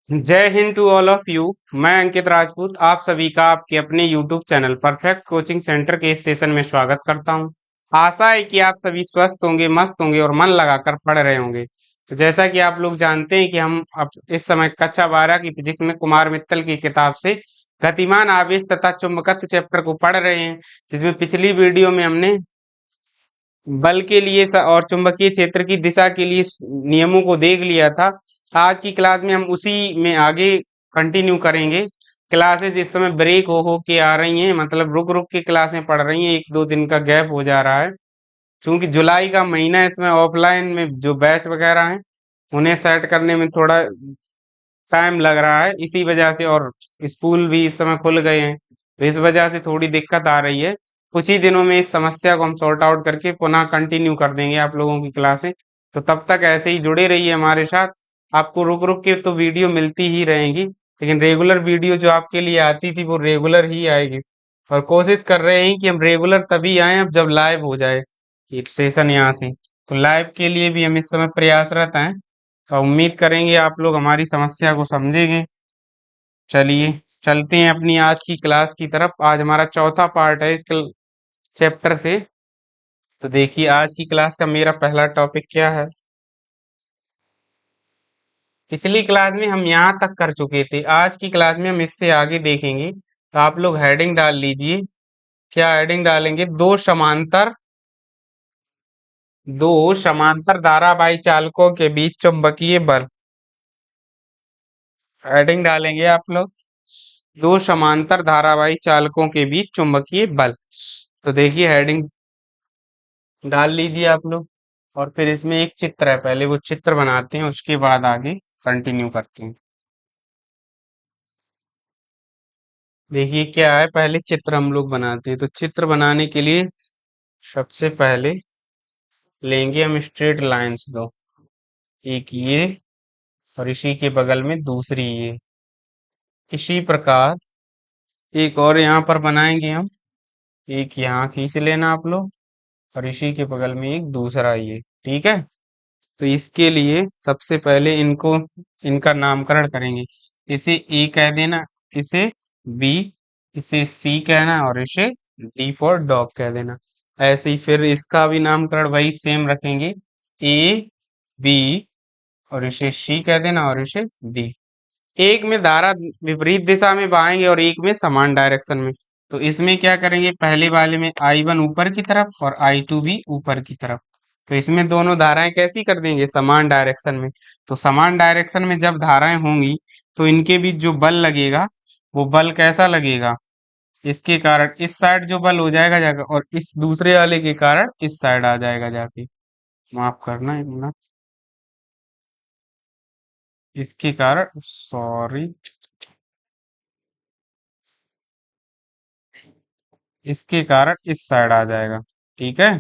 जय हिंद to all of you. मैं अंकित राजपूत आप सभी का आपके अपने YouTube channel Perfect Coaching Centre के इस सेशन में स्वागत करता हूं। आशा है कि आप सभी स्वस्थ होंगे, मस्त होंगे और मन लगाकर पढ़ रहे होंगे। तो जैसा कि आप लोग जानते हैं कि हम अब इस समय कक्षा 12 की फिजिक्स में कुमार मित्तल की किताब से गतिमान आवेश तथा चुंबकत्व चैप्टर को पढ़ रहे हैं, जिसमें पिछली वीडियो में हमने बल के लिए और चुंबकीय क्षेत्र की दिशा के लिए नियमों को देख लिया था। आज की क्लास में हम उसी में आगे कंटिन्यू करेंगे। क्लासेस इस समय ब्रेक हो के आ रही हैं, मतलब रुक रुक के क्लासें पढ़ रही हैं, एक दो दिन का गैप हो जा रहा है। क्योंकि जुलाई का महीना है, इसमें ऑफलाइन में जो बैच वगैरह हैं उन्हें सेट करने में थोड़ा टाइम लग रहा है, इसी वजह से। और स्कूल भी इस समय खुल गए हैं, तो इस वजह से थोड़ी दिक्कत आ रही है। कुछ ही दिनों में इस समस्या को हम सॉर्ट आउट करके पुनः कंटिन्यू कर देंगे आप लोगों की क्लासें। तो तब तक ऐसे ही जुड़े रहिए हमारे साथ। आपको रुक रुक के तो वीडियो मिलती ही रहेंगी, लेकिन रेगुलर वीडियो जो आपके लिए आती थी वो रेगुलर ही आएगी। और कोशिश कर रहे हैं कि हम रेगुलर तभी आए अब जब लाइव हो जाए ये सेशन यहाँ से। तो लाइव के लिए भी हम इस समय प्रयासरत हैं, तो उम्मीद करेंगे आप लोग हमारी समस्या को समझेंगे। चलिए चलते हैं अपनी आज की क्लास की तरफ। आज हमारा चौथा पार्ट है इस चैप्टर से। तो देखिए आज की क्लास का मेरा पहला टॉपिक क्या है। पिछली क्लास में हम यहाँ तक कर चुके थे, आज की क्लास में हम इससे आगे देखेंगे। तो आप लोग हेडिंग डाल लीजिए। क्या हेडिंग डालेंगे? दो समांतर धारावाही चालकों के बीच चुंबकीय बल। हेडिंग डालेंगे आप लोग, दो समांतर धारावाही चालकों के बीच चुंबकीय बल। तो देखिए हेडिंग डाल लीजिए आप लोग। और फिर इसमें एक चित्र है, पहले वो चित्र बनाते हैं, उसके बाद आगे कंटिन्यू करते हैं। देखिए क्या है, पहले चित्र हम लोग बनाते हैं। तो चित्र बनाने के लिए सबसे पहले लेंगे हम स्ट्रेट लाइंस दो, एक ये और इसी के बगल में दूसरी ये। इसी प्रकार एक और यहाँ पर बनाएंगे हम, एक यहाँ खींच लेना आप लोग और इसी के बगल में एक दूसरा ये। ठीक है। तो इसके लिए सबसे पहले इनको इनका नामकरण करेंगे। इसे ए कह देना, इसे बी, इसे सी कहना और इसे डी फॉर डॉग कह देना। ऐसे ही फिर इसका भी नामकरण वही सेम रखेंगे, ए बी और इसे सी कह देना और इसे डी। एक में धारा विपरीत दिशा में बहाएंगे और एक में समान डायरेक्शन में। तो इसमें क्या करेंगे, पहले वाले में I1 ऊपर की तरफ और I2 भी ऊपर की तरफ। तो इसमें दोनों धाराएं कैसी कर देंगे, समान डायरेक्शन में। तो समान डायरेक्शन में जब धाराएं होंगी तो इनके बीच जो बल लगेगा वो बल कैसा लगेगा, इसके कारण इस साइड जो बल हो जाएगा जाकर और इस दूसरे वाले के कारण इस साइड आ जाएगा जाके। माफ करना एक मिनट, इसके कारण सॉरी, इसके कारण इस साइड आ जाएगा। ठीक है।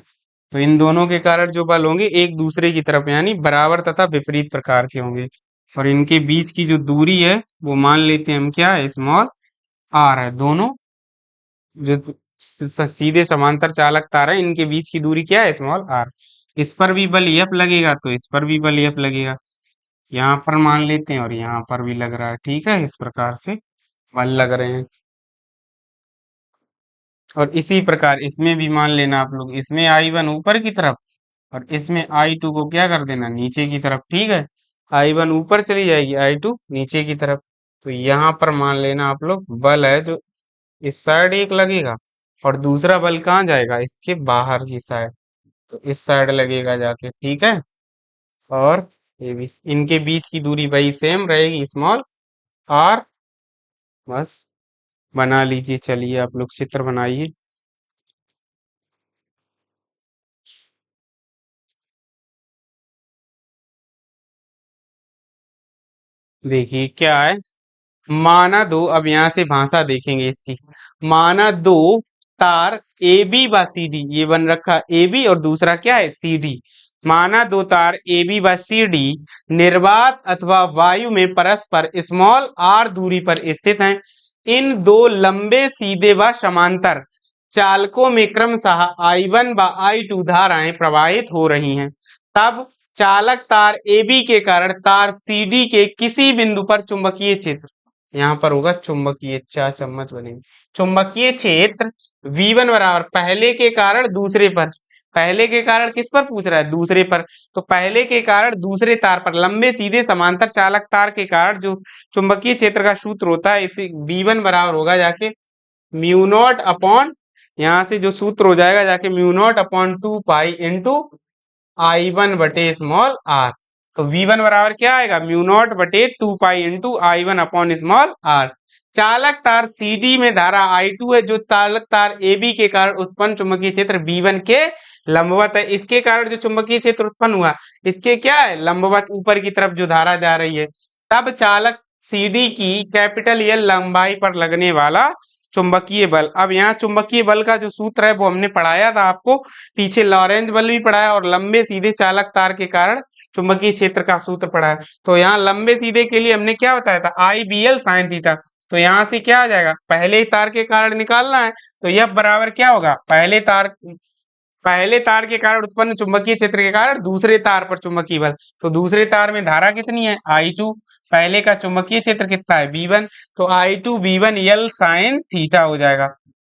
तो इन दोनों के कारण जो बल होंगे एक दूसरे की तरफ यानी बराबर तथा विपरीत प्रकार के होंगे। और इनके बीच की जो दूरी है वो मान लेते हैं हम क्या है, स्मॉल आर है। दोनों जो सीधे समांतर चालक तार है इनके बीच की दूरी क्या है, स्मॉल आर। इस पर भी बल F लगेगा तो इस पर भी बल F लगेगा। यहाँ पर मान लेते हैं और यहाँ पर भी लग रहा है। ठीक है, इस प्रकार से बल लग रहे हैं। और इसी प्रकार इसमें भी मान लेना आप लोग, इसमें I1 ऊपर की तरफ और इसमें I2 को क्या कर देना, नीचे की तरफ। ठीक है, I1 ऊपर चली जाएगी, I2 नीचे की तरफ। तो यहाँ पर मान लेना आप लोग बल है जो इस साइड एक लगेगा और दूसरा बल कहाँ जाएगा, इसके बाहर की साइड। तो इस साइड लगेगा जाके। ठीक है। और ये भी इनके बीच की दूरी वही सेम रहेगी, स्मॉल आर। बस बना लीजिए। चलिए आप लोग चित्र बनाइए। देखिए क्या है, माना दो, अब यहाँ से भाषा देखेंगे इसकी। माना दो तार ए बी व सी डी, ये बन रखा ए बी और दूसरा क्या है, सी डी। माना दो तार ए बी व सी डी निर्वात अथवा वायु में परस्पर स्मॉल आर दूरी पर स्थित हैं। इन दो लंबे सीधे व समांतर चालकों में क्रमशः I1 व I2 धाराएं प्रवाहित हो रही हैं। तब चालक तार AB के कारण तार CD के किसी बिंदु पर चुंबकीय क्षेत्र, यहाँ पर होगा चुंबकीय, 4 चम्मच बनेंगे, चुंबकीय क्षेत्र V1 बराबर पहले के कारण दूसरे पर, पहले के कारण किस पर पूछ रहा है, दूसरे पर, तो पहले के कारण दूसरे तार पर लंबे सीधे समांतर चालक तार के कारण जो चुंबकीय क्षेत्र का सूत्र होता है, इसे V1 बराबर होगा जाके म्यू नॉट अपॉन, यहाँ से जो सूत्र हो जाएगा जाके mu naught upon 2 pi into I1 बटे स्मॉल r। तो V1 बराबर क्या आएगा, म्यू नॉट बटे 2 pi into I1 upon small r। चालक तार CD में धारा I2 है जो चालक तार AB के कारण उत्पन्न चुंबकीय क्षेत्र B1 के लंबवत है। इसके कारण जो चुंबकीय क्षेत्र उत्पन्न हुआ, इसके क्या है, लंबवत ऊपर की तरफ जो धारा जा रही है। तब चालक CD की कैपिटल L लंबाई पर लगने वाला चुंबकीय बल, अब यहाँ चुंबकीय बल का जो सूत्र है वो हमने पढ़ाया था आपको, पीछे लॉरेंज बल भी पढ़ाया और लंबे सीधे चालक तार के कारण चुंबकीय क्षेत्र का सूत्र पढ़ाया। तो यहाँ लंबे सीधे के लिए हमने क्या बताया था, IBL साइन थीटा। तो यहाँ से क्या आ जाएगा, पहले तार के कारण निकालना है, तो यह बराबर क्या होगा, पहले तार के कारण उत्पन्न चुंबकीय क्षेत्र के कारण दूसरे तार पर चुंबकीय बल, तो दूसरे तार में धारा कितनी है, I2, पहले का चुंबकीय क्षेत्र कितना है, B1, तो I2 B1 L sine theta हो जाएगा।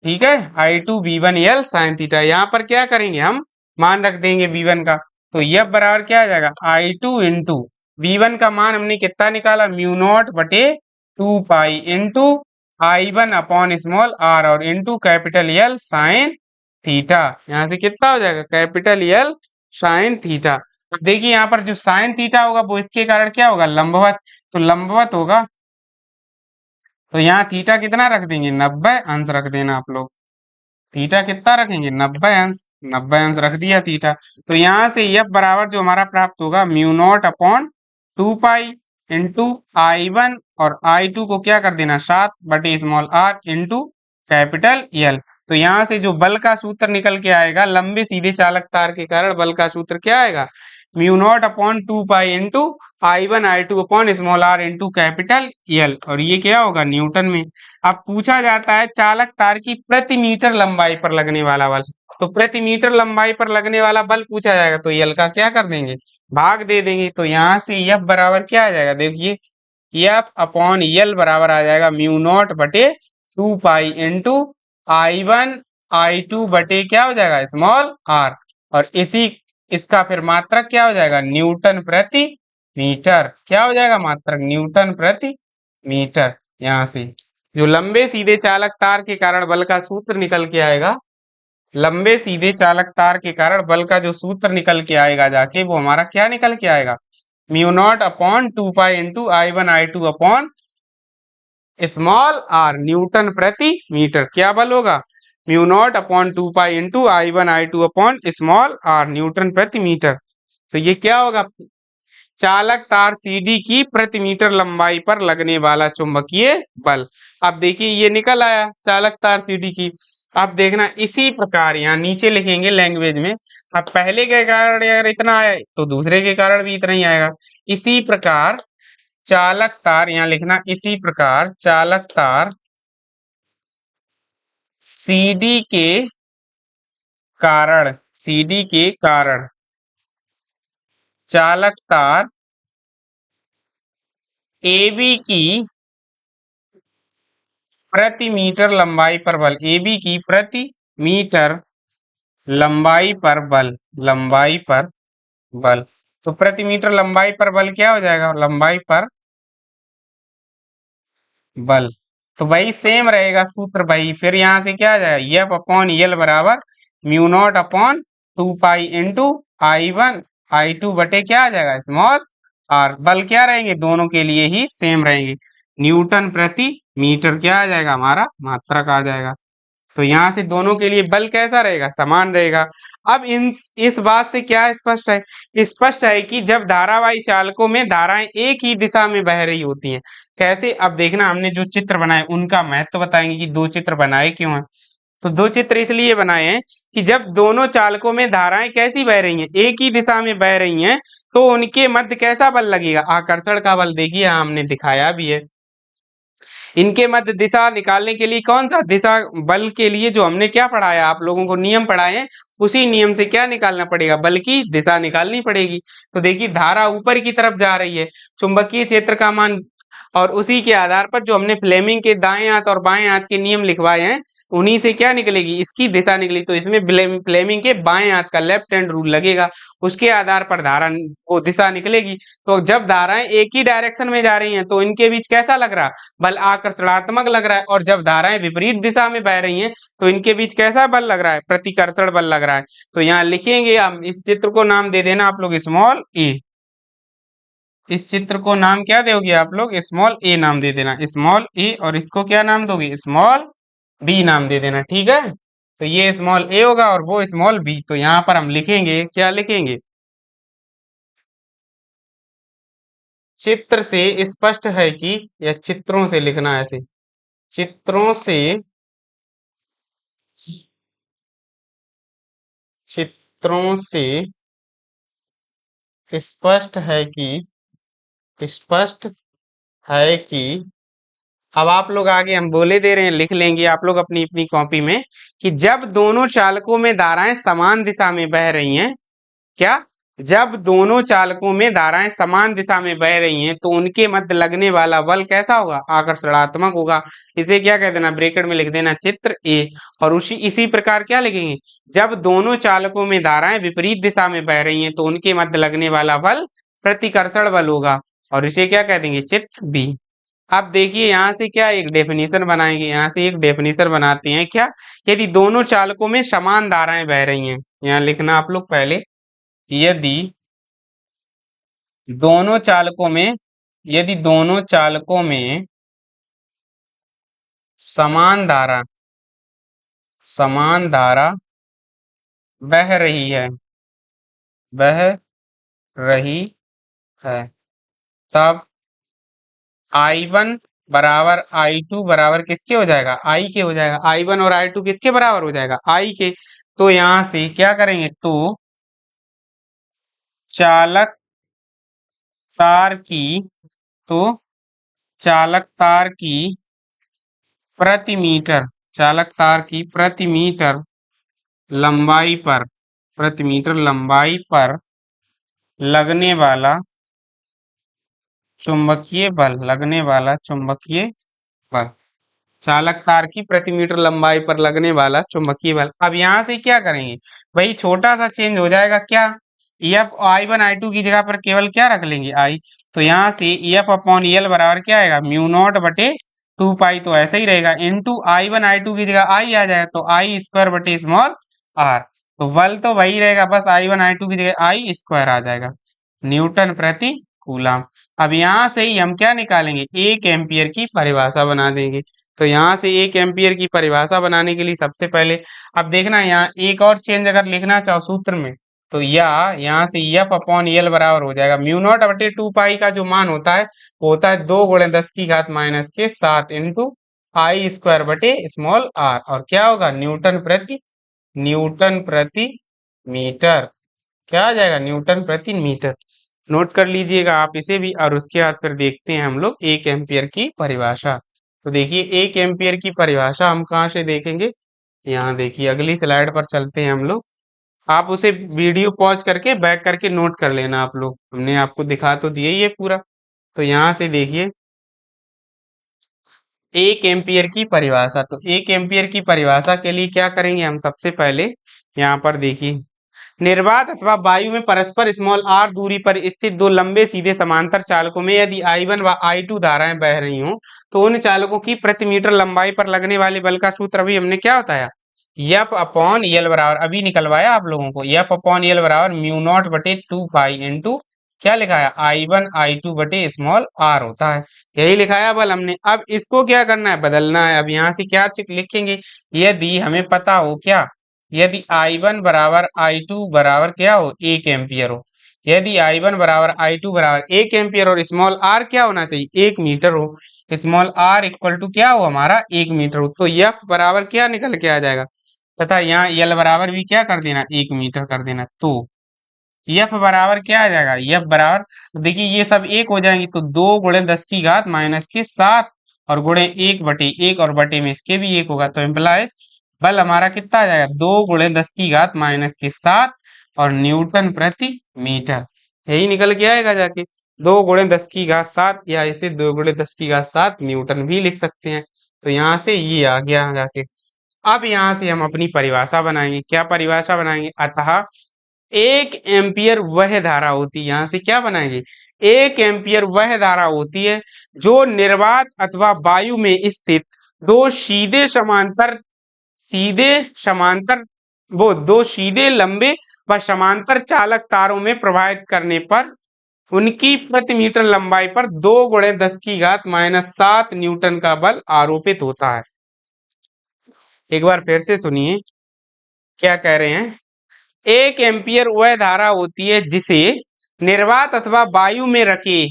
ठीक है, I2 B1 L sine theta, यहाँ पर क्या करेंगे, हम मान रख देंगे B1 का, तो यह बराबर क्या आ जाएगा, I2 इंटू B1 का मान हमने कितना निकाला, म्यू नॉट बटे 2 pi into I1 upon small r और into capital L sine theta, यहाँ से कितना हो जाएगा, कैपिटल L साइन थीटा। अब देखिए यहाँ पर जो साइन थीटा होगा वो इसके कारण क्या होगा, लंबवत, तो लंबवत होगा, तो यहाँ थीटा कितना रख देंगे, 90 अंश रख देना आप लोग, थीटा कितना रखेंगे, 90 अंश, 90 अंश रख दिया थीटा। तो यहाँ से F बराबर जो हमारा प्राप्त होगा mu naught upon 2 pi into I1 और I2 को क्या कर देना 7 बटे small r into capital L। तो यहाँ से जो बल का सूत्र निकल के आएगा, लंबे सीधे चालक तार के कारण बल का सूत्र क्या आएगा, mu naught upon 2 pi into I1 I2 upon small r into capital L, और ये क्या होगा, न्यूटन में। अब पूछा जाता है चालक तार की प्रति मीटर लंबाई पर लगने वाला बल, तो प्रति मीटर लंबाई पर लगने वाला बल पूछा जाएगा, तो L का क्या कर देंगे, भाग दे देंगे। तो यहाँ से F बराबर क्या आ जाएगा, देखिए F अपॉन L बराबर आ जाएगा म्यू नॉट बटे 2 पाई इंटू I1 I2 बटे क्या हो जाएगा, स्मॉल r, और इसी इसका फिर मात्रक क्या हो जाएगा, न्यूटन प्रति मीटर, क्या हो जाएगा मात्रक, न्यूटन प्रति मीटर। यहाँ से जो लंबे सीधे चालक तार के कारण बल का सूत्र निकल के आएगा, लंबे सीधे चालक तार के कारण बल का जो सूत्र निकल के आएगा जाके, वो हमारा क्या निकल के आएगा, mu naught upon 2 pi into I1 I2 upon small r, Newton प्रति मीटर। क्या बल होगा, mu naught upon 2 pi into I1 I2 upon small r, Newton प्रति मीटर। तो ये क्या होगा, चालक तार CD की प्रति मीटर लंबाई पर लगने वाला चुंबकीय बल। अब देखिए ये निकल आया चालक तार CD की। अब देखना इसी प्रकार यहाँ नीचे लिखेंगे लैंग्वेज में, अब पहले के कारण अगर इतना आया तो दूसरे के कारण भी इतना ही आएगा। इसी प्रकार चालक तार, यहाँ लिखना इसी प्रकार चालक तार CD के कारण, CD के कारण चालक तार AB की प्रति मीटर लंबाई पर बल, AB की प्रति मीटर लंबाई पर बल, लंबाई पर बल, तो प्रति मीटर लंबाई पर बल क्या हो जाएगा, लंबाई पर बल, तो भाई सेम रहेगा सूत्र भाई। फिर यहाँ से क्या आ जाएगा, F अपॉन L बराबर mu naught upon 2 pi into I1 I2 बटे क्या आ जाएगा, स्मॉल r। बल क्या रहेंगे, दोनों के लिए ही सेम रहेंगे, न्यूटन प्रति मीटर क्या आ जाएगा, हमारा मात्रक आ जाएगा। तो यहाँ से दोनों के लिए बल कैसा रहेगा, समान रहेगा। अब इस बात से क्या स्पष्ट है, स्पष्ट है कि जब धारावाही चालकों में धाराएं एक ही दिशा में बह रही होती हैं, कैसे, अब देखना हमने जो चित्र बनाए उनका महत्व बताएंगे कि दो चित्र बनाए क्यों हैं। तो दो चित्र इसलिए बनाए हैं कि जब दोनों चालकों में धाराएं कैसी बह रही हैं, एक ही दिशा में बह रही हैं, तो उनके मध्य कैसा बल लगेगा, आकर्षण का बल। देखिए हमने दिखाया भी है, इनके मध्य दिशा निकालने के लिए कौन सा दिशा बल के लिए जो हमने क्या पढ़ाया, आप लोगों को नियम पढ़ाए हैं, उसी नियम से क्या निकालना पड़ेगा, बल की दिशा निकालनी पड़ेगी। तो देखिए धारा ऊपर की तरफ जा रही है, चुंबकीय क्षेत्र का मान, और उसी के आधार पर जो हमने फ्लेमिंग के दाएं हाथ और बाएं हाथ के नियम लिखवाए हैं, उन्हीं से क्या निकलेगी, इसकी दिशा निकली। तो इसमें फ्लेमिंग के बाएं हाथ का लेफ्ट हैंड रूल लगेगा, उसके आधार पर धारा वो दिशा निकलेगी। तो जब धाराएं एक ही डायरेक्शन में जा रही हैं तो इनके बीच कैसा लग रहा, बल आकर्षणात्मक लग रहा है, और जब धाराएं विपरीत दिशा में बह रही हैं तो इनके बीच कैसा बल लग रहा है, प्रतिकर्षण बल लग रहा है। तो यहाँ लिखेंगे हम, इस चित्र को नाम दे देना आप लोग स्मॉल ए। इस चित्र को नाम क्या दोगे आप लोग, स्मॉल ए नाम दे देना, स्मॉल ए, और इसको क्या नाम दोगे, स्मॉल बी नाम दे देना, ठीक है। तो ये स्मॉल ए होगा और वो स्मॉल बी। तो यहाँ पर हम लिखेंगे, क्या लिखेंगे, चित्र से स्पष्ट है कि, या चित्रों से लिखना है ऐसे, चित्रों से, चित्रों से स्पष्ट है कि, स्पष्ट है कि, अब आप लोग आगे हम बोले दे रहे हैं, लिख लेंगे आप लोग अपनी अपनी कॉपी में, कि जब दोनों चालकों में धाराएं समान दिशा में बह रही हैं, क्या, जब दोनों चालकों में धाराएं समान दिशा में बह रही हैं तो उनके मध्य लगने वाला बल कैसा होगा, आकर्षणात्मक होगा। इसे क्या कह देना, ब्रैकेट में लिख देना चित्र ए। और इसी प्रकार क्या लिखेंगे, जब दोनों चालकों में धाराएं विपरीत दिशा में बह रही हैं तो उनके मध्य लगने वाला बल प्रतिकर्षण बल होगा, और इसे क्या कह देंगे, चित्र बी। अब देखिए यहाँ से क्या एक डेफिनेशन बनाएंगे, यहाँ से एक डेफिनेशन बनाते हैं, क्या, यदि दोनों चालकों में समान धाराएं बह रही हैं, यहाँ लिखना आप लोग पहले, यदि दोनों चालकों में, यदि दोनों चालकों में समान धारा, समान धारा बह रही है, बह रही है, तब I1 बराबर I2 बराबर किसके हो जाएगा, I के हो जाएगा। I1 और I2 किसके बराबर हो जाएगा, I के। तो यहां से क्या करेंगे, तो चालक तार की, तो चालक तार की प्रति मीटर, चालक तार की प्रति मीटर लंबाई पर, प्रति मीटर लंबाई पर लगने वाला चुंबकीय बल, लगने वाला चुंबकीय बल, चालक तार की प्रति मीटर लंबाई पर लगने वाला चुंबकीय बल। अब यहां से क्या करेंगे, भाई छोटा सा चेंज हो जाएगा, क्या, एफ I1 I2 की जगह पर केवल क्या रख लेंगे, आई। तो यहाँ से एफ अपॉन एल बराबर क्या आएगा, म्यू नॉट बटे 2 पाई, तो ऐसा ही रहेगा, इंटू I1 I2 की जगह आई आ जाएगा, तो आई स्क्वायर बटे स्मॉल आर। तो बल तो वही रहेगा, बस I1 I2 की जगह आई स्क्वायर आ जाएगा, न्यूटन प्रति कूलम। अब यहाँ से ही हम क्या निकालेंगे, 1 एम्पियर की परिभाषा बना देंगे। तो यहाँ से 1 एम्पियर की परिभाषा बनाने के लिए सबसे पहले, अब देखना यहाँ एक और चेंज अगर लिखना चाहो सूत्र में, तो या यहाँ से एफ अपॉन एल बराबर हो जाएगा, म्यू नॉट बटे 2 पाई का जो मान होता है वो होता है 2 × 10⁻⁻⁷ इंटू आई स्क्वायर बटे स्मॉल आर, और क्या होगा, न्यूटन प्रति, न्यूटन प्रति मीटर, क्या आ जाएगा, न्यूटन प्रति मीटर। नोट कर लीजिएगा आप इसे भी, और उसके बाद फिर देखते हैं हम लोग 1 एम्पियर की परिभाषा। तो देखिए 1 एम्पियर की परिभाषा हम कहाँ से देखेंगे, यहाँ देखिए अगली स्लाइड पर चलते हैं हम लोग। आप उसे वीडियो पॉज करके बैक करके नोट कर लेना आप लोग, हमने आपको दिखा तो दिया ही है पूरा। तो यहाँ से देखिए 1 एम्पियर की परिभाषा, तो 1 एम्पियर की परिभाषा के लिए क्या करेंगे हम, सबसे पहले यहाँ पर देखिए, निर्वात अथवा वायु में परस्पर स्मॉल आर दूरी पर स्थित दो लंबे सीधे समांतर चालकों में यदि I1 व I2 धाराएं बह रही हों तो उन चालकों की प्रति मीटर लंबाई पर लगने वाले बल का सूत्र अभी हमने क्या बताया, एफ अपॉन एल बराबर, अभी निकलवाया आप लोगों को, एफ अपॉन एल बराबर म्यू नॉट बटे 2 पाई इंटू क्या लिखाया, I1 I2 बटे स्मॉल आर होता है, यही लिखाया बल हमने। अब इसको क्या करना है, बदलना है। अब यहाँ से क्या लिखेंगे, यदि हमें पता हो, क्या, यदि I1 बराबर I2 बराबर क्या हो, 1 एम्पियर हो, यदि I1 बराबर I2 बराबर 1 एम्पियर और स्मॉल r क्या होना चाहिए, 1 मीटर हो, स्मॉल r इक्वल टू क्या हो हमारा, 1 मीटर हो, तो एफ बराबर क्या निकल के आ जाएगा, तथा यहाँ एल बराबर भी क्या कर देना, 1 मीटर कर देना। तो एफ बराबर क्या आ जाएगा, एफ बराबर, देखिए ये सब एक हो जाएंगे, तो 2 × 10⁻⁷ और गुणे 1/1 और बटे में इसके भी 1 होगा, तो इम्प्लाइज बल हमारा कितना आ जाएगा, 2 × 10⁻⁷ और न्यूटन प्रति मीटर। यही निकल के आएगा जाके 2 × 10⁻⁷, या इसे 2 × 10⁻⁷ न्यूटन भी लिख सकते हैं। तो यहाँ से ये आ गया जाके। अब यहाँ से हम अपनी परिभाषा बनाएंगे। क्या परिभाषा बनाएंगे, अतः 1 एम्पियर वह धारा होती है, यहाँ से क्या बनाएंगे, 1 एम्पियर वह धारा होती है जो निर्वात अथवा वायु में स्थित दो सीधे समांतर दो सीधे लंबे व समांतर चालक तारों में प्रवाहित करने पर उनकी प्रति मीटर लंबाई पर 2 × 10⁻⁷ न्यूटन का बल आरोपित होता है। एक बार फिर से सुनिए, क्या कह रहे हैं, 1 एम्पियर वह धारा होती है जिसे निर्वात अथवा वायु में रखे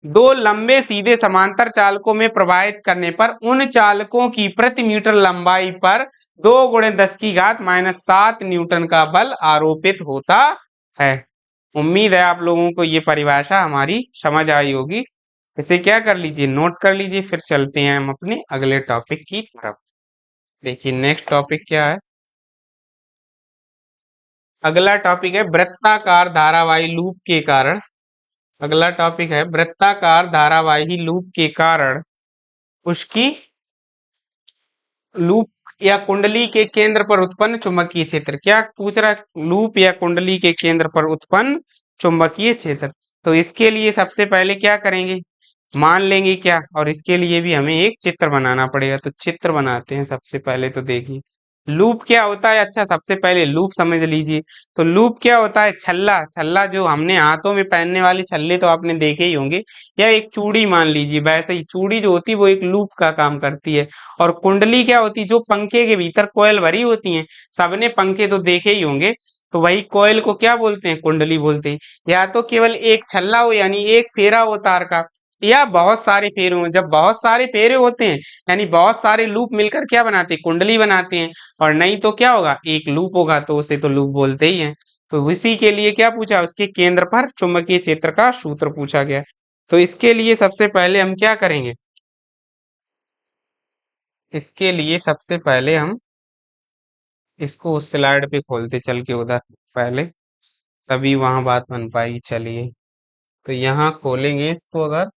दो लंबे सीधे समांतर चालकों में प्रवाहित करने पर उन चालकों की प्रति मीटर लंबाई पर 2 × 10⁻⁷ न्यूटन का बल आरोपित होता है। उम्मीद है आप लोगों को ये परिभाषा हमारी समझ आई होगी। इसे क्या कर लीजिए, नोट कर लीजिए। फिर चलते हैं हम अपने अगले टॉपिक की तरफ। देखिए नेक्स्ट टॉपिक क्या है। अगला टॉपिक है वृत्ताकार धारावाही लूप के कारण। अगला टॉपिक है वृत्ताकार धारावाही लूप के कारण उसकी लूप या कुंडली के केंद्र पर उत्पन्न चुंबकीय क्षेत्र। क्या पूछ रहा है, लूप या कुंडली के केंद्र पर उत्पन्न चुंबकीय क्षेत्र। तो इसके लिए सबसे पहले क्या करेंगे, मान लेंगे क्या, और इसके लिए भी हमें एक चित्र बनाना पड़ेगा। तो चित्र बनाते हैं सबसे पहले। तो देखिए लूप क्या होता है, अच्छा सबसे पहले लूप समझ लीजिए। तो लूप क्या होता है, छल्ला। छल्ला जो हमने हाथों में पहनने वाले छल्ले तो आपने देखे ही होंगे, या एक चूड़ी मान लीजिए। वैसे ही चूड़ी जो होती है वो एक लूप का काम करती है। और कुंडली क्या होती है, जो पंखे के भीतर कोयल भरी होती है। सबने पंखे तो देखे ही होंगे, तो वही कोयल को क्या बोलते हैं, कुंडली बोलते हैं। या तो केवल एक छल्ला हो यानी एक फेरा हो तार का, या बहुत सारे फेरे हों। जब बहुत सारे फेरे होते हैं यानी बहुत सारे लूप मिलकर क्या बनाते हैं, कुंडली बनाते हैं। और नहीं तो क्या होगा, एक लूप होगा तो उसे तो लूप बोलते ही हैं। तो उसी के लिए क्या पूछा, उसके केंद्र पर चुंबकीय क्षेत्र का सूत्र पूछा गया। तो इसके लिए सबसे पहले हम क्या करेंगे, इसके लिए सबसे पहले हम इसको उस स्लाइड पे खोलते चल के उधर पहले, तभी वहां बात बन पाएगी। चलिए तो यहाँ खोलेंगे इसको। अगर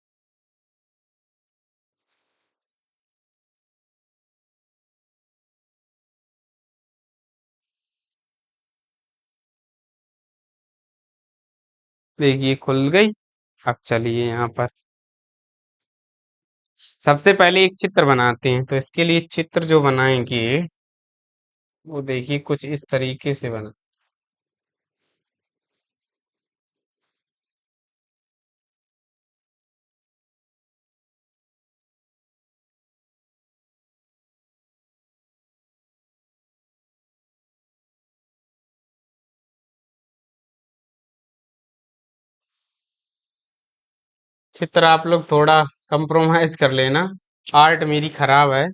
देखिए खुल गई। अब चलिए यहाँ पर सबसे पहले एक चित्र बनाते हैं। तो इसके लिए चित्र जो बनाएंगे वो देखिए कुछ इस तरीके से बना। चित्र आप लोग थोड़ा कंप्रोमाइज कर लेना, आर्ट मेरी खराब है।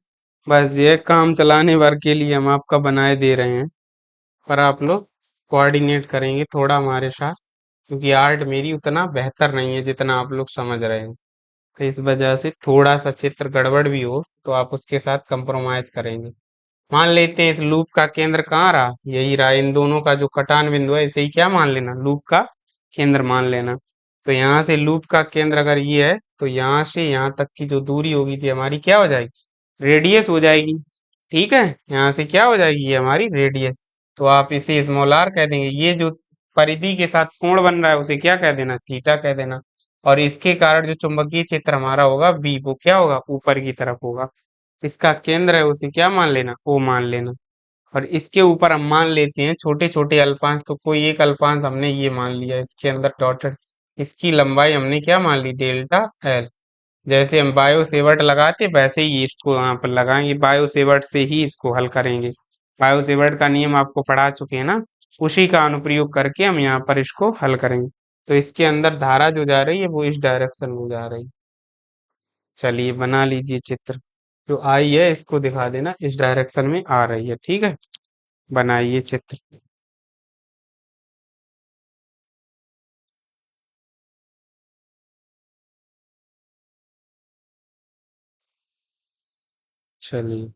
बस ये काम चलाने भर के लिए हम आपका बनाए दे रहे हैं, पर आप लोग कोऑर्डिनेट करेंगे थोड़ा हमारे साथ, क्योंकि आर्ट मेरी उतना बेहतर नहीं है जितना आप लोग समझ रहे हैं। तो इस वजह से थोड़ा सा चित्र गड़बड़ भी हो तो आप उसके साथ कंप्रोमाइज करेंगे। मान लेते हैं इस लूप का केंद्र कहाँ रहा, यही रहा। इन दोनों का जो कटान बिंदु है इसे ही क्या मान लेना, लूप का केंद्र मान लेना। तो यहाँ से लूप का केंद्र अगर ये है तो यहाँ से यहाँ तक की जो दूरी होगी जी हमारी क्या हो जाएगी, रेडियस हो जाएगी। ठीक है, यहाँ से क्या हो जाएगी, ये हमारी रेडियस। तो आप इसे स्मॉल आर कह देंगे। ये जो परिधि के साथ कोण बन रहा है उसे क्या कह देना, थीटा कह देना। और इसके कारण जो चुंबकीय क्षेत्र हमारा होगा बी, वो क्या होगा, ऊपर की तरफ होगा। इसका केंद्र है उसे क्या मान लेना, ओ मान लेना। और इसके ऊपर हम मान लेते हैं छोटे छोटे अल्पांश। तो कोई एक अल्पांश हमने ये मान लिया इसके अंदर डॉटेड, इसकी लंबाई हमने क्या मान ली, डेल्टा एल। जैसे हम बायो सेवर्ट लगाते वैसे ही इसको यहाँ पर लगाएंगे, बायो सेवर्ट से ही इसको हल करेंगे। बायो सेवर्ट का नियम आपको पढ़ा चुके हैं ना, उसी का अनुप्रयोग करके हम यहाँ पर इसको हल करेंगे। तो इसके अंदर धारा जो जा रही है वो इस डायरेक्शन में जा रही है। चलिए बना लीजिए चित्र। जो आई है इसको दिखा देना, इस डायरेक्शन में आ रही है। ठीक है, बनाइए चित्र। चलिए,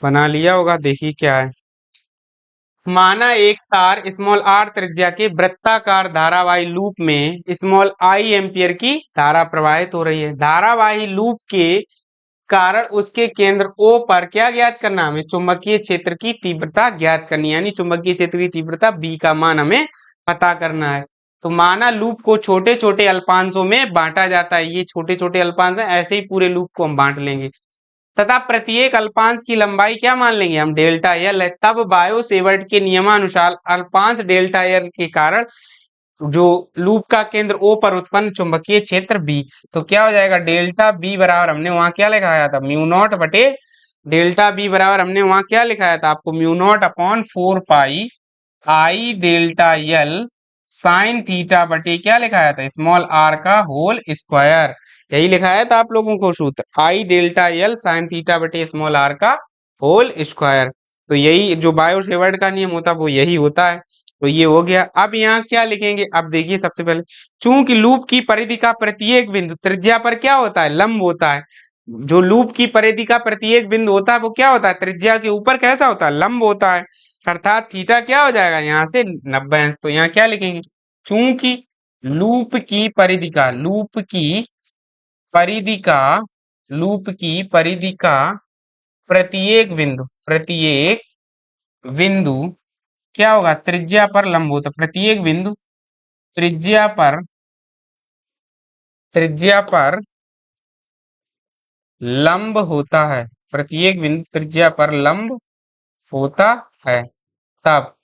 बना लिया होगा, देखिए क्या है। माना एक तार स्मॉल आर त्रिज्या के वृत्ताकार धारावाही लूप में स्मॉल आई एम्पियर की धारा प्रवाहित हो रही है। धारावाही लूप के कारण उसके केंद्र O पर क्या ज्ञात करना, हमें चुंबकीय क्षेत्र की तीव्रता ज्ञात करनी है, यानी चुंबकीय क्षेत्र की तीव्रता B का मान हमें पता करना है। तो माना लूप को छोटे छोटे अल्पांशों में बांटा जाता है, ये छोटे छोटे अल्पांश हैं, ऐसे ही पूरे लूप को हम बांट लेंगे तथा प्रत्येक अल्पांश की लंबाई क्या मान लेंगे हम, डेल्टा एल है। तब बायो सेवर्ट के नियमानुसार अल्पांश डेल्टा एल के कारण जो लूप का केंद्र O पर उत्पन्न चुंबकीय क्षेत्र B, तो क्या हो जाएगा, डेल्टा B बराबर हमने वहां क्या लिखाया था, म्यू नॉट बटे डेल्टा B बराबर हमने वहां क्या लिखाया था आपको, म्यू नॉट अपॉन 4 पाई आई डेल्टा एल साइन थीटा बटे क्या लिखाया था, स्मॉल आर का होल स्क्वायर। यही लिखाया था आप लोगों को सूत्र, आई डेल्टा एल साइन थीटा बटे स्मॉल आर का होल स्क्वायर। तो यही जो बायो सेवर्ट का नियम होता है वो यही होता है। तो ये हो गया। अब यहाँ क्या लिखेंगे, अब देखिए सबसे पहले, चूंकि लूप की परिधि का प्रत्येक बिंदु त्रिज्या पर क्या होता है, लंब होता है। जो लूप की परिधि का प्रत्येक बिंदु होता है वो क्या होता है, त्रिज्या के ऊपर कैसा होता है, लंब होता है। अर्थात थीटा क्या हो जाएगा यहाँ से 90 अंश। तो यहाँ क्या लिखेंगे, चूंकि लूप की परिधि का परिधि का लूप की परिधि का प्रत्येक बिंदु क्या होगा, त्रिज्या पर लंब होता, प्रत्येक बिंदु त्रिज्या पर त्रिज्या पर लंब होता है, प्रत्येक बिंदु त्रिज्या पर लंब होता है। तब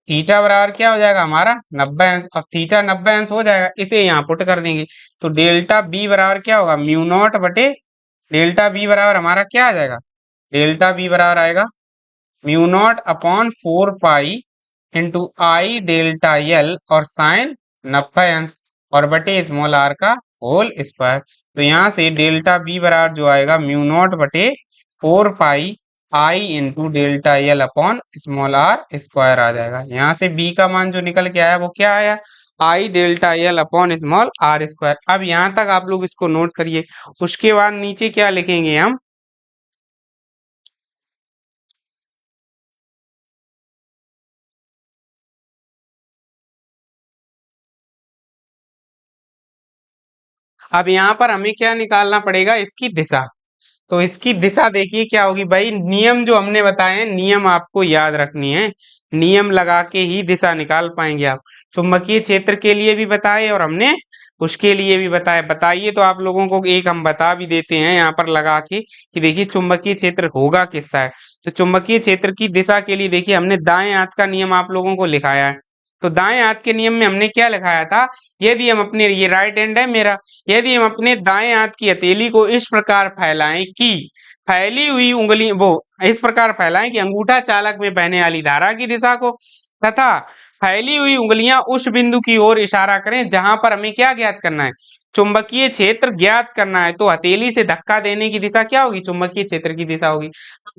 थीटा बराबर क्या हो जाएगा हमारा 90 अंश। अब थीटा 90 अंश हो जाएगा, इसे यहाँ पुट कर देंगे। तो डेल्टा बी बराबर क्या होगा, म्यू नॉट बटे डेल्टा बी बराबर हमारा क्या आ जाएगा, डेल्टा बी बराबर आएगा mu naught upon 4 pi into I delta L और साइन 90 अंश और बटे स्मॉल आर का होल स्क्वायर। तो यहाँ से डेल्टा बी बराबर जो आएगा म्यू नॉट बटे 4 pi I into delta L upon small R square आ जाएगा। यहाँ से बी का मान जो निकल के आया वो क्या आया, I delta L upon small R square. अब यहाँ तक आप लोग इसको नोट करिए। उसके बाद नीचे क्या लिखेंगे हम, अब यहाँ पर हमें क्या निकालना पड़ेगा, इसकी दिशा। तो इसकी दिशा देखिए क्या होगी भाई, नियम जो हमने बताए हैं नियम आपको याद रखनी है, नियम लगा के ही दिशा निकाल पाएंगे आप। चुंबकीय क्षेत्र के लिए भी बताए और हमने उसके लिए भी बताए। बताइए तो आप लोगों को एक हम बता भी देते हैं यहाँ पर लगा के कि देखिए चुंबकीय क्षेत्र होगा किस साइड। तो चुंबकीय क्षेत्र की दिशा के लिए देखिए हमने दाएं हाथ का नियम आप लोगों को लिखाया है। तो दाएं हाथ के नियम में हमने क्या लिखाया था, यदि हम अपने, ये राइट हैंड है मेरा, यदि हम अपने दाएं हाथ की हथेली को इस प्रकार फैलाएं कि फैली हुई उंगली वो इस प्रकार फैलाएं कि अंगूठा चालक में बहने वाली धारा की दिशा को, तथा फैली हुई उंगलियां उस बिंदु की ओर इशारा करें जहां पर हमें क्या ज्ञात करना है, चुंबकीय क्षेत्र ज्ञात करना है। तो हथेली से धक्का देने की दिशा क्या होगी, चुंबकीय क्षेत्र की दिशा होगी।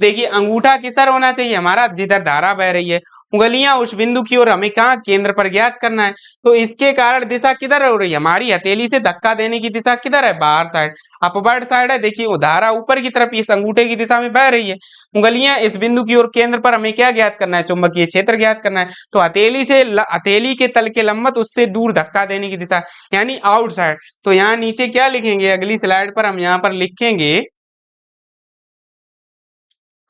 देखिए अंगूठा किस तरह होना चाहिए हमारा, जिधर धारा बह रही है, उंगलियां उस बिंदु की ओर, हमें कहाँ केंद्र पर ज्ञात करना है। तो इसके कारण दिशा किधर हो रही है, हमारी हथेली से धक्का देने की दिशा किधर है, बाहर साइड, अपवर्ड साइड है। देखिए वो धारा ऊपर की तरफ इस अंगूठे की दिशा में बह रही है, उंगलियां इस बिंदु की ओर, केंद्र पर हमें क्या ज्ञात करना है, चुंबकीय क्षेत्र ज्ञात करना है। तो हथेली से हथेली के तल के लंबवत उससे दूर धक्का देने की दिशा यानी आउटसाइड। तो यहाँ नीचे क्या लिखेंगे, अगली स्लाइड पर हम यहाँ पर लिखेंगे,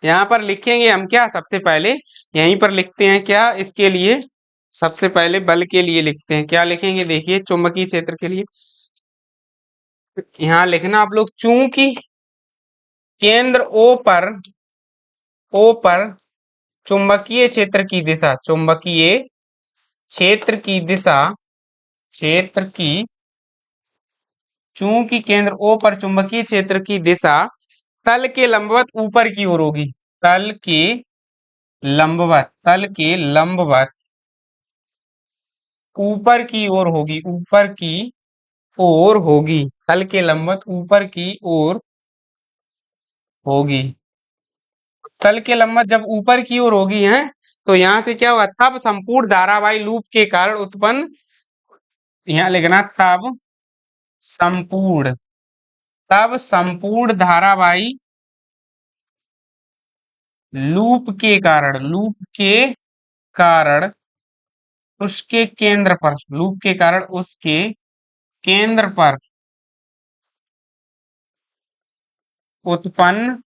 यहाँ पर लिखेंगे हम क्या, सबसे पहले यहीं पर लिखते हैं क्या, इसके लिए सबसे पहले बल के लिए लिखते हैं, क्या लिखेंगे देखिए चुंबकीय क्षेत्र के लिए यहाँ लिखना आप लोग, चूंकि केंद्र ओ पर चुंबकीय क्षेत्र की दिशा, चुंबकीय क्षेत्र की दिशा, क्षेत्र की चूंकि केंद्र O पर चुंबकीय क्षेत्र की दिशा तल के लंबवत ऊपर की ओर होगी, तल के लंबवत ऊपर की ओर होगी, तल के लंबवत ऊपर की ओर होगी। तल के लंबवत जब ऊपर की ओर होगी है तो यहां से क्या होगा, तब संपूर्ण धारावाही लूप के कारण उत्पन्न, यहाँ लिखना संपूर्ण तब संपूर्ण धारावाही लूप के कारण उसके केंद्र पर, लूप के कारण उसके केंद्र पर उत्पन्न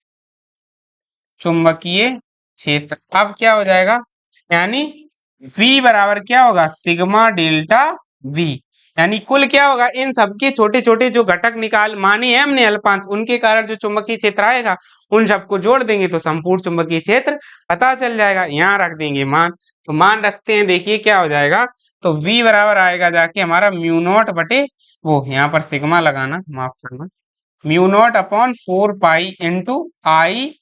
चुंबकीय क्षेत्र। अब क्या हो जाएगा, यानी V बराबर क्या होगा, सिग्मा डेल्टा V, यानी कुल क्या होगा, इन सबके छोटे छोटे जो घटक निकाल माने हैं हमने अल्पांश, उनके कारण जो चुंबकीय क्षेत्र आएगा उन सबको जोड़ देंगे तो संपूर्ण चुंबकीय क्षेत्र पता चल जाएगा। यहाँ रख देंगे मान, तो मान रखते हैं, देखिए क्या हो जाएगा, तो V बराबर आएगा जाके हमारा म्यू नॉट बटे, वो यहाँ पर सिग्मा लगाना, माफ करना, mu naught upon 4 pi into I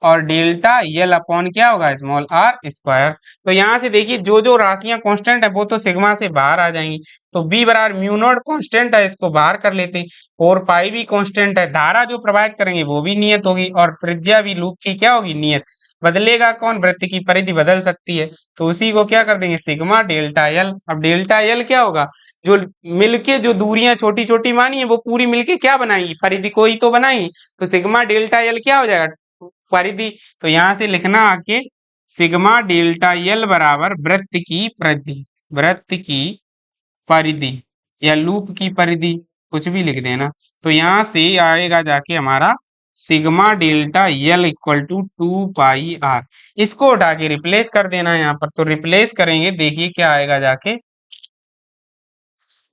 और डेल्टा यल अपॉन क्या होगा, स्मॉल आर स्क्वायर। तो यहाँ से देखिए जो जो राशियां कांस्टेंट है वो तो सिग्मा से बाहर आ जाएंगी, तो बी बराबर म्यू नॉट कांस्टेंट है, इसको बाहर कर लेते हैं, 4 पाई भी कांस्टेंट है, धारा जो प्रवाहित करेंगे वो भी नियत होगी, और त्रिज्या भी लूप की क्या होगी, नियत। बदलेगा कौन, वृत्त की परिधि बदल सकती है, तो उसी को क्या कर देंगे, सिग्मा डेल्टा यल। अब डेल्टा यल क्या होगा, जो मिलके जो दूरियां छोटी छोटी मानी है वो पूरी मिलके क्या बनाएंगी, परिधि को ही तो बनाएंगी, तो सिग्मा डेल्टा यल क्या हो जाएगा, परिधि। तो यहां से लिखना आके सिग्मा डेल्टा यल बराबर वृत्त की परिधि, वृत्त की परिधि या लूप की परिधि, कुछ भी लिख देना। तो यहां से आएगा जाके हमारा sigma delta l equal to 2 pi r, इसको उठा के रिप्लेस कर देना है यहाँ पर, तो रिप्लेस करेंगे, देखिए क्या आएगा जाके,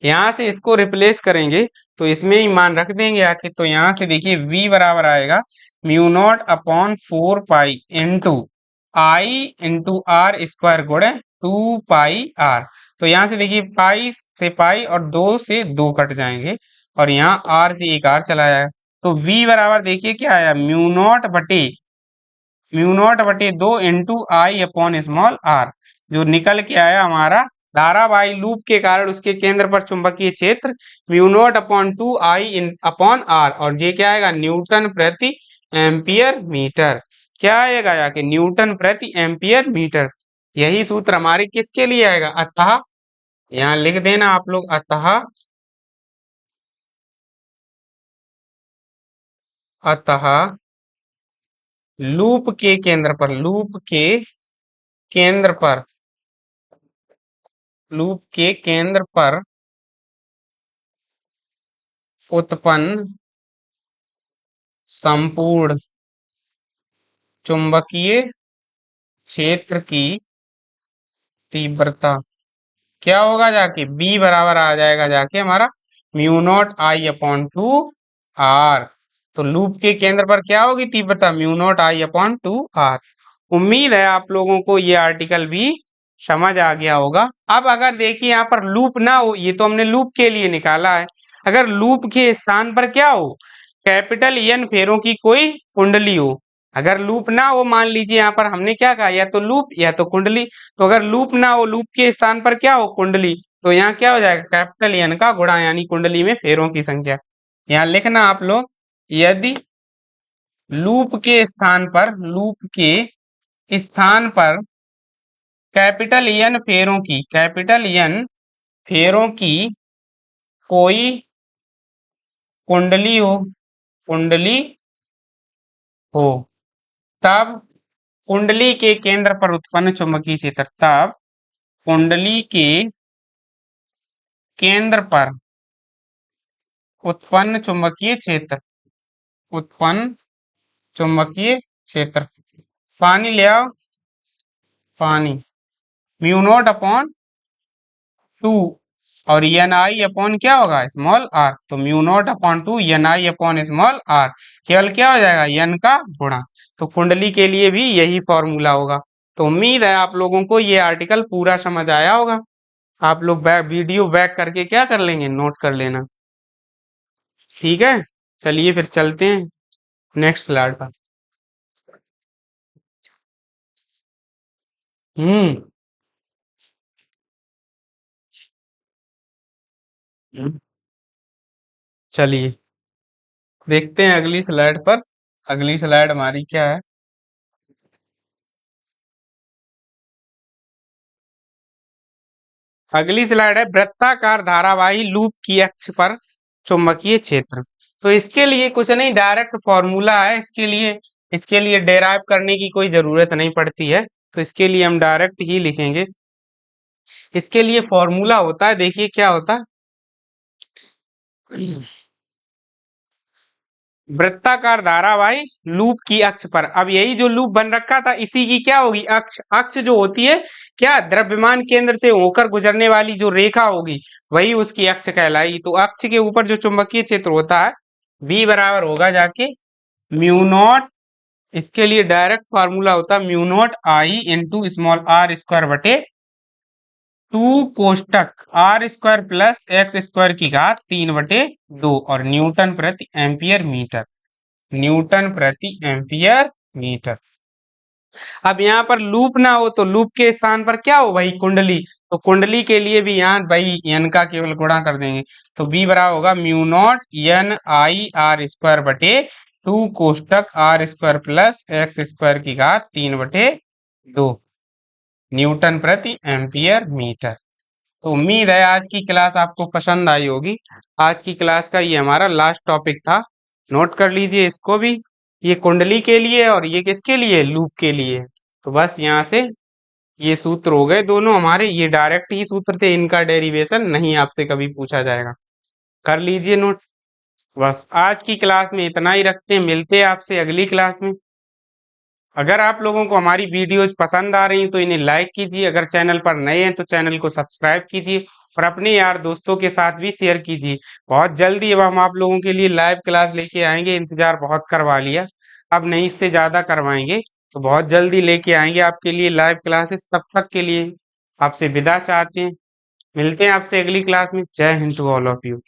यहाँ से इसको रिप्लेस करेंगे तो इसमें ही मान रख देंगे आके, तो यहाँ से देखिए v बराबर आएगा mu naught upon 4 pi into I into r square गुणे 2 पाई आर। तो यहाँ से देखिए पाई से पाई और 2 से 2 कट जाएंगे, और यहाँ आर से एक आर चला जाएगा, तो v बराबर देखिए क्या आया, म्यू नॉट बटे 2 into I upon small r, जो निकल के आया हमारा धारावाही लूप के कारण उसके केंद्र पर चुंबकीय क्षेत्र mu naught upon 2 I upon r, और ये क्या आएगा, न्यूटन प्रति एम्पियर मीटर, क्या आएगा याके, न्यूटन प्रति एम्पियर मीटर। यही सूत्र हमारे किसके लिए आएगा, अतः, यहाँ लिख देना आप लोग, अतः लूप के केंद्र पर, केंद्र पर लूप के केंद्र पर उत्पन्न संपूर्ण चुंबकीय क्षेत्र की तीव्रता क्या होगा जाके, B बराबर आ जाएगा जाके हमारा mu naught I upon 2 r. तो लूप के केंद्र पर क्या होगी तीव्रता, mu naught I upon 2 r. उम्मीद है आप लोगों को ये आर्टिकल भी समझ आ गया होगा। अब अगर देखिए यहाँ पर लूप ना हो, ये तो हमने लूप के लिए निकाला है, अगर लूप के स्थान पर क्या हो, कैपिटल एन फेरों की कोई कुंडली हो, अगर लूप ना हो, मान लीजिए यहाँ पर हमने क्या कहा, या तो लूप या तो कुंडली, तो अगर लूप ना हो, लूप के स्थान पर क्या हो, कुंडली, तो यहाँ क्या हो जाएगा, कैपिटल एन का गुणा, यानी कुंडली में फेरों की संख्या। यहाँ लिखना आप लोग, यदि लूप के स्थान पर कैपिटल एन फेरों की कोई कुंडली कुंडली हो, तब कुंडली के केंद्र पर उत्पन्न चुंबकीय क्षेत्र, तब कुंडली के केंद्र पर उत्पन्न चुंबकीय क्षेत्र, उत्पन्न चुंबकीय क्षेत्र, पानी ले आओ, पानी, म्यू नॉट अपॉन 2 और एन आई अपॉन क्या होगा, स्मॉल आर, तो mu naught upon 2 n I upon small r, केवल क्या हो जाएगा, एन का गुणा। तो कुंडली के लिए भी यही फॉर्मूला होगा। तो उम्मीद है आप लोगों को ये आर्टिकल पूरा समझ आया होगा। आप लोग वीडियो बैक करके क्या कर लेंगे, नोट कर लेना, ठीक है। चलिए फिर चलते हैं नेक्स्ट स्लाइड पर। हम्म चलिए देखते हैं अगली स्लाइड पर। अगली स्लाइड हमारी क्या है, अगली स्लाइड है वृत्ताकार धारावाही लूप की अक्ष पर चुंबकीय क्षेत्र। तो इसके लिए कुछ नहीं, डायरेक्ट फॉर्मूला है इसके लिए डेराइव करने की कोई जरूरत नहीं पड़ती है, तो इसके लिए हम डायरेक्ट ही लिखेंगे। इसके लिए फॉर्मूला होता है, देखिए क्या होता है। वृत्ताकार धारावाही लूप की अक्ष पर, अब यही जो लूप बन रखा था इसी की क्या होगी अक्ष। अक्ष जो होती है क्या, द्रव्यमान केंद्र से होकर गुजरने वाली जो रेखा होगी वही उसकी अक्ष कहलाएगी। तो अक्ष के ऊपर जो चुंबकीय क्षेत्र होता है B बराबर होगा जाके म्यू नॉट, इसके लिए डायरेक्ट फार्मूला होता है mu naught I into small R square बटे 2 कोष्टक R square plus X square की घात 3/2 और न्यूटन प्रति एम्पियर मीटर, न्यूटन प्रति एम्पियर मीटर। अब यहाँ पर लूप ना हो तो लूप के स्थान पर क्या हो भाई, कुंडली, तो कुंडली के लिए भी यहाँ भाई एन का केवल गुणा कर देंगे, तो बी बराबर होगा mu naught N I R square बटे 2 कोष्टक R square plus X square की घात 3/2 न्यूटन प्रति एम्पियर मीटर। तो उम्मीद है आज की क्लास आपको पसंद आई होगी। आज की क्लास का ये हमारा लास्ट टॉपिक था, नोट कर लीजिए इसको भी, ये कुंडली के लिए और ये किसके लिए, लूप के लिए। तो बस यहाँ से ये सूत्र हो गए दोनों हमारे, ये डायरेक्ट ही सूत्र थे, इनका डेरिवेशन नहीं आपसे कभी पूछा जाएगा, कर लीजिए नोट। बस आज की क्लास में इतना ही रखते हैं, मिलते हैं आपसे अगली क्लास में। अगर आप लोगों को हमारी वीडियोज पसंद आ रही हैं तो इन्हें लाइक कीजिए, अगर चैनल पर नए हैं तो चैनल को सब्सक्राइब कीजिए और अपने यार दोस्तों के साथ भी शेयर कीजिए। बहुत जल्दी अब हम आप लोगों के लिए लाइव क्लास लेके आएंगे, इंतजार बहुत करवा लिया, अब नहीं इससे ज़्यादा करवाएंगे, तो बहुत जल्दी लेके आएंगे आपके लिए लाइव क्लासेस। तब तक के लिए आपसे विदा चाहते हैं, मिलते हैं आपसे अगली क्लास में। जय हिंद टू ऑल ऑफ यू।